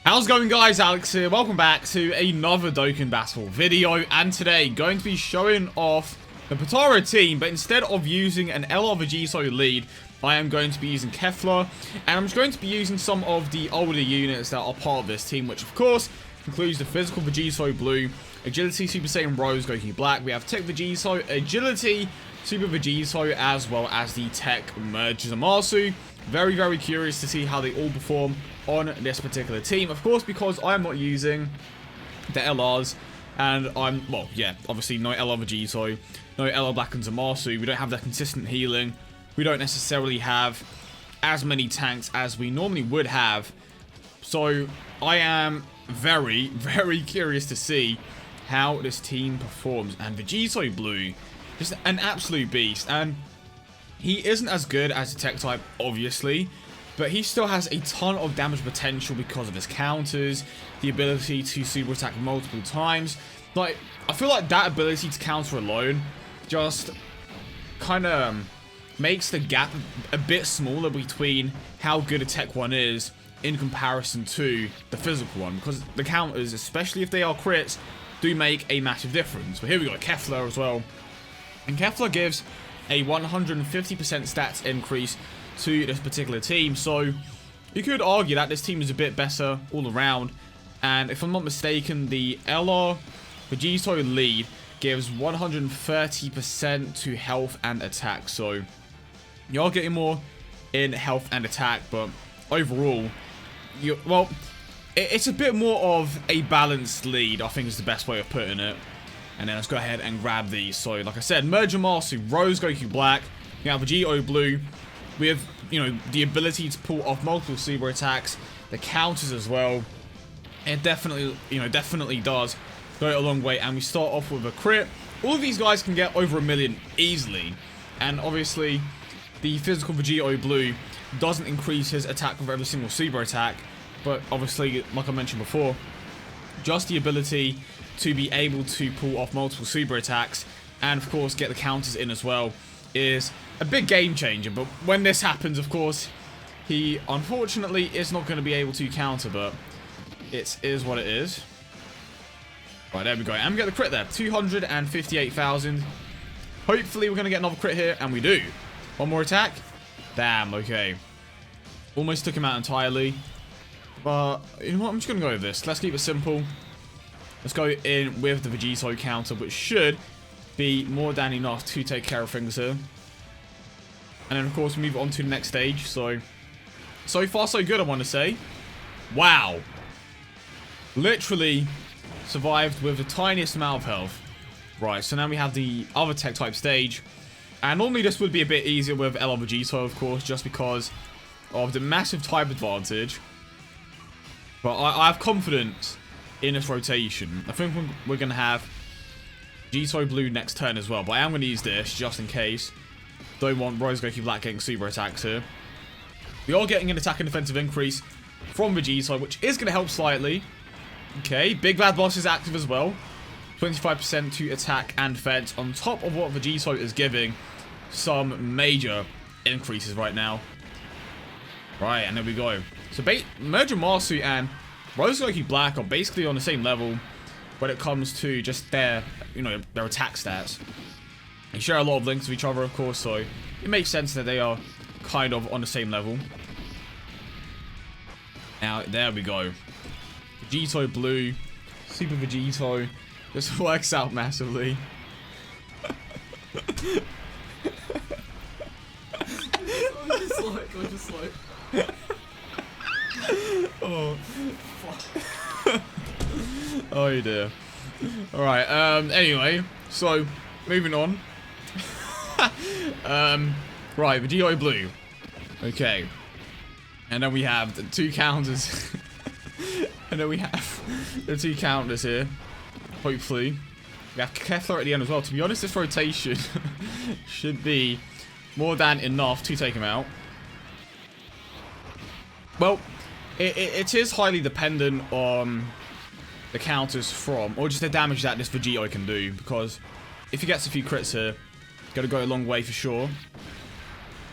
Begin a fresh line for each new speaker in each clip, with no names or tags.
How's it going, guys? Alex here. Welcome back to another Dokkan Battle video, and today going to be showing off the Potara team, but instead of using an LR Vegito lead, I am going to be using Kefla, and I'm just going to be using some of the older units that are part of this team, which of course includes the Physical Vegito Blue, Agility Super Saiyan Rose Goku Black, we have Tech Vegito, Agility Super Vegito, as well as the Tech Merge Zamasu. Very, very curious to see how they all perform on this particular team. Of course, because I'm not using the LRs, and well, yeah, obviously no LR Vegito, no LR Black and Zamasu. We don't have that consistent healing. We don't necessarily have as many tanks as we normally would have. So I am very, very curious to see how this team performs. And Vegito Blue, just an absolute beast. And he isn't as good as the tech type, obviously, but he still has a ton of damage potential because of his counters, the ability to super attack multiple times. Like, I feel like that ability to counter alone just kind of makes the gap a bit smaller between how good a tech one is in comparison to the physical one, because the counters, especially if they are crits, do make a massive difference. But here we got Kefla as well, and Kefla gives a 150% stats increase to this particular team, so you could argue that this team is a bit better all around. And if I'm not mistaken, the LR Vegito lead gives 130% to health and attack, so you are getting more in health and attack, but overall, well, it's a bit more of a balanced lead, I think is the best way of putting it. And then let's go ahead and grab these. So, like I said, Merge Zamasu, Rose Goku Black, you have Vegito Blue with, you know, the ability to pull off multiple super attacks, the counters as well. It definitely, definitely does go a long way. And we start off with a crit. All of these guys can get over 1 million easily. And obviously, the Physical Vegito Blue doesn't increase his attack with every single super attack. But obviously, like I mentioned before, just the ability to be able to pull off multiple super attacks and of course get the counters in as well is a big game changer. But when this happens, of course, he unfortunately is not going to be able to counter, but it is what it is. Right, there we go, and we get the crit there, 258,000. Hopefully we're going to get another crit here, and we do. One more attack. Damn, okay, almost took him out entirely, but you know what, I'm just going to go with this. Let's keep it simple. Let's go in with the Vegito counter, which should be more than enough to take care of things here. And then, of course, we move on to the next stage. So far, so good, I want to say. Wow. Literally survived with the tiniest amount of health. Right, so now we have the other tech type stage. And normally this would be a bit easier with LR Vegito, of course, just because of the massive type advantage. But I have confidence in this rotation. I think we're going to have Vegito Blue next turn as well, but I am going to use this just in case. Don't want Rose Goku Black getting super attacks here. We are getting an attack and defensive increase from Vegito, which is going to help slightly. Okay, Big Bad Boss is active as well. 25% to attack and defense on top of what Vegito is giving. Some major increases right now. Right, and there we go. So Merge Zamasu and Rose Goku Black are basically on the same level when it comes to just their, their attack stats. They share a lot of links with each other, of course, so it makes sense that they are kind of on the same level. Now, there we go. Vegito Blue, Super Vegito, this works out massively. I'm just like... Oh, fuck. Oh dear. Alright, anyway, so, moving on. Right, Vegito Blue. Okay. And then we have the two counters. And then we have the two counters here. Hopefully. We have Kefla at the end as well. To be honest, this rotation should be more than enough to take him out. Well, it is highly dependent on the counters from, or just the damage that this Vegito can do, because if he gets a few crits here, it's going to go a long way for sure.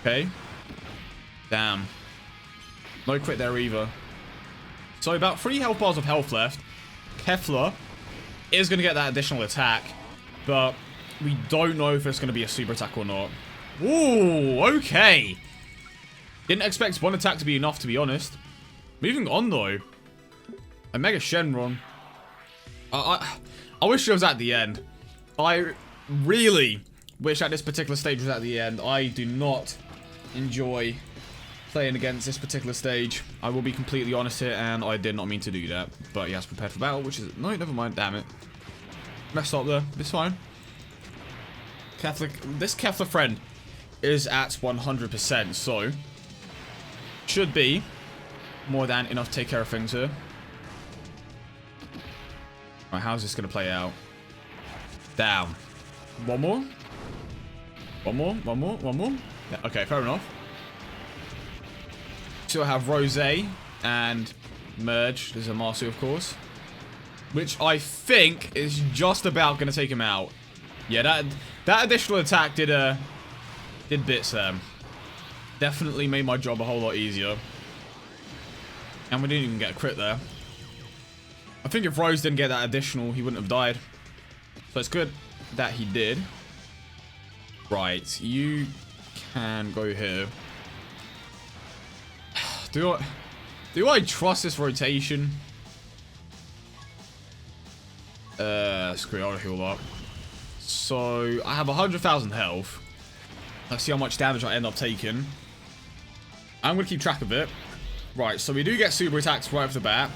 Okay. Damn. No crit there either. So about 3 health bars of health left. Kefla is going to get that additional attack, but we don't know if it's going to be a super attack or not. Ooh, okay. Didn't expect one attack to be enough, to be honest. Moving on, though. A Mega Shenron. I wish it was at the end. I really wish at this particular stage was at the end. I do not enjoy playing against this particular stage. I will be completely honest here, and I did not mean to do that. But he has prepared for battle, which is... No, never mind. Damn it. Messed up there. It's fine. This Kefla friend is at 100%, so... should be more than enough to take care of things here. Right, how's this going to play out? Down. One more? One more? One more? One more? Yeah, okay, fair enough. So I have Rose and Merge. There's a Marsu, of course. Which I think is just about going to take him out. Yeah, that additional attack did bits there. Definitely made my job a whole lot easier. And we didn't even get a crit there. I think if Rose didn't get that additional, he wouldn't have died. So it's good that he did. Right, you can go here. Do I trust this rotation? Screw it, I'll heal up. So, I have 100,000 health. Let's see how much damage I end up taking. I'm going to keep track of it. Right, so we do get super attacks right off the bat,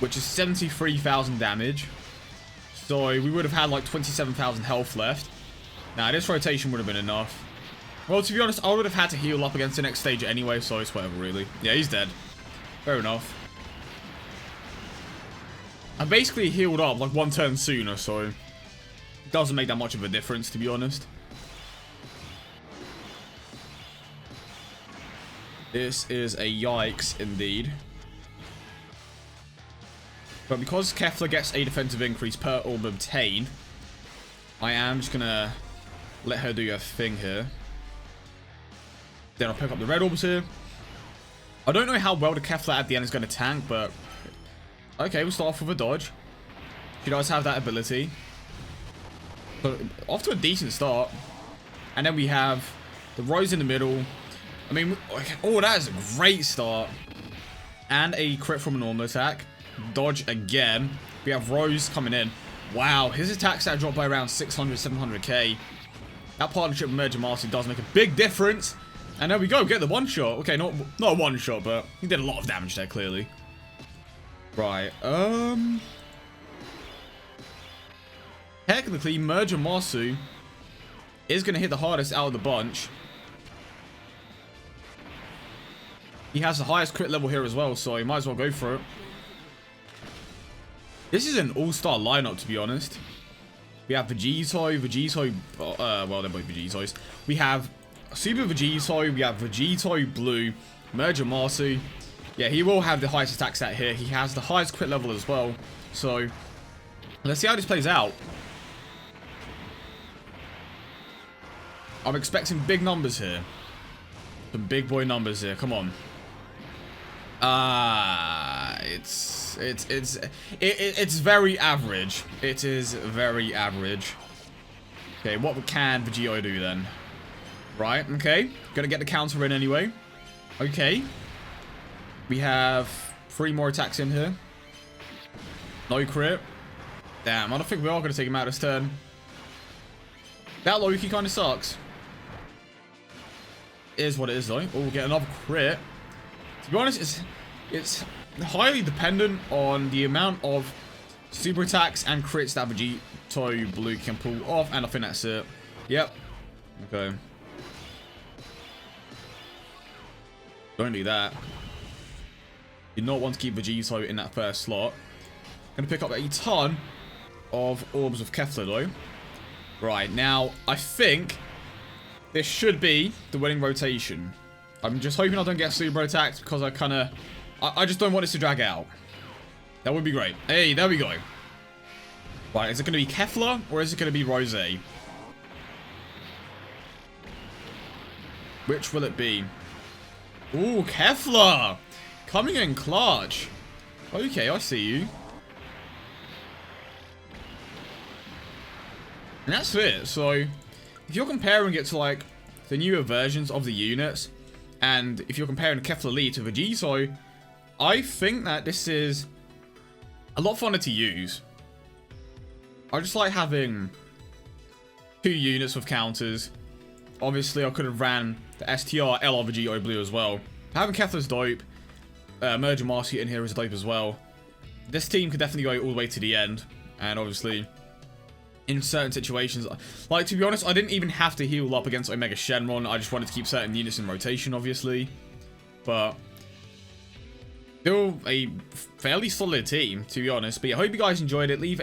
which is 73,000 damage. So we would have had like 27,000 health left. Now, this rotation would have been enough. Well, to be honest, I would have had to heal up against the next stage anyway, so it's whatever, really. Yeah, he's dead. Fair enough. I basically healed up like 1 turn sooner, so it doesn't make that much of a difference, to be honest. This is a yikes indeed. But because Kefla gets a defensive increase per orb obtained, I am just gonna let her do her thing here. Then I'll pick up the red orbs here. I don't know how well the Kefla at the end is going to tank, but... okay, we'll start off with a dodge. She does have that ability. But off to a decent start. And then we have the Rose in the middle. I mean, oh, that is a great start. And a crit from a normal attack. Dodge again. We have Rose coming in. Wow, his attack stat dropped by around 600, 700k. That partnership with Merge and Marcy does make a big difference. And there we go, get the one shot. Okay, not a one shot, but he did a lot of damage there, clearly. Right, technically, Merge and Marsu is going to hit the hardest out of the bunch. He has the highest crit level here as well, so he might as well go for it. This is an all-star lineup, to be honest. We have Vegito, well, they're both Vegetos. We have Super Vegito, we have Vegito Blue, Merge and Marsu. Yeah, he will have the highest attack stat here. He has the highest crit level as well. So, let's see how this plays out. I'm expecting big numbers here. Some big boy numbers here. Come on. It's very average. It is very average. Okay, what can Vegito do then? Right, okay. Gonna get the counter in anyway. Okay. We have 3 more attacks in here. No crit. Damn, I don't think we are gonna take him out this turn. That Loki kind of sucks. It is what it is though. Oh, we'll get another crit. To be honest, it's highly dependent on the amount of super attacks and crits that Vegito Blue can pull off, and I think that's it. Yep. Okay. Don't do that. You do not want to keep Vegito in that first slot. Gonna pick up a ton of orbs of Kefla though. Right, now I think this should be the winning rotation. I'm just hoping I don't get super attacked because I just don't want this to drag out. That would be great. Hey, there we go. Right, is it going to be Kefla or is it going to be Rose? Which will it be? Ooh, Kefla! Coming in clutch. Okay, I see you. And that's it. So, if you're comparing it to, like, the newer versions of the units, and if you're comparing Kefla Lee to Vegito, I think that this is a lot funner to use. I just like having 2 units with counters. Obviously, I could have ran the STR, LR, Vegito Blue as well. Having Kefla's dope. Merger Master in here is dope as well. This team could definitely go all the way to the end. And obviously, in certain situations, like, to be honest, I didn't even have to heal up against Omega Shenron. I just wanted to keep certain units in rotation, obviously. But still a fairly solid team, to be honest. But yeah, I hope you guys enjoyed it. Leave a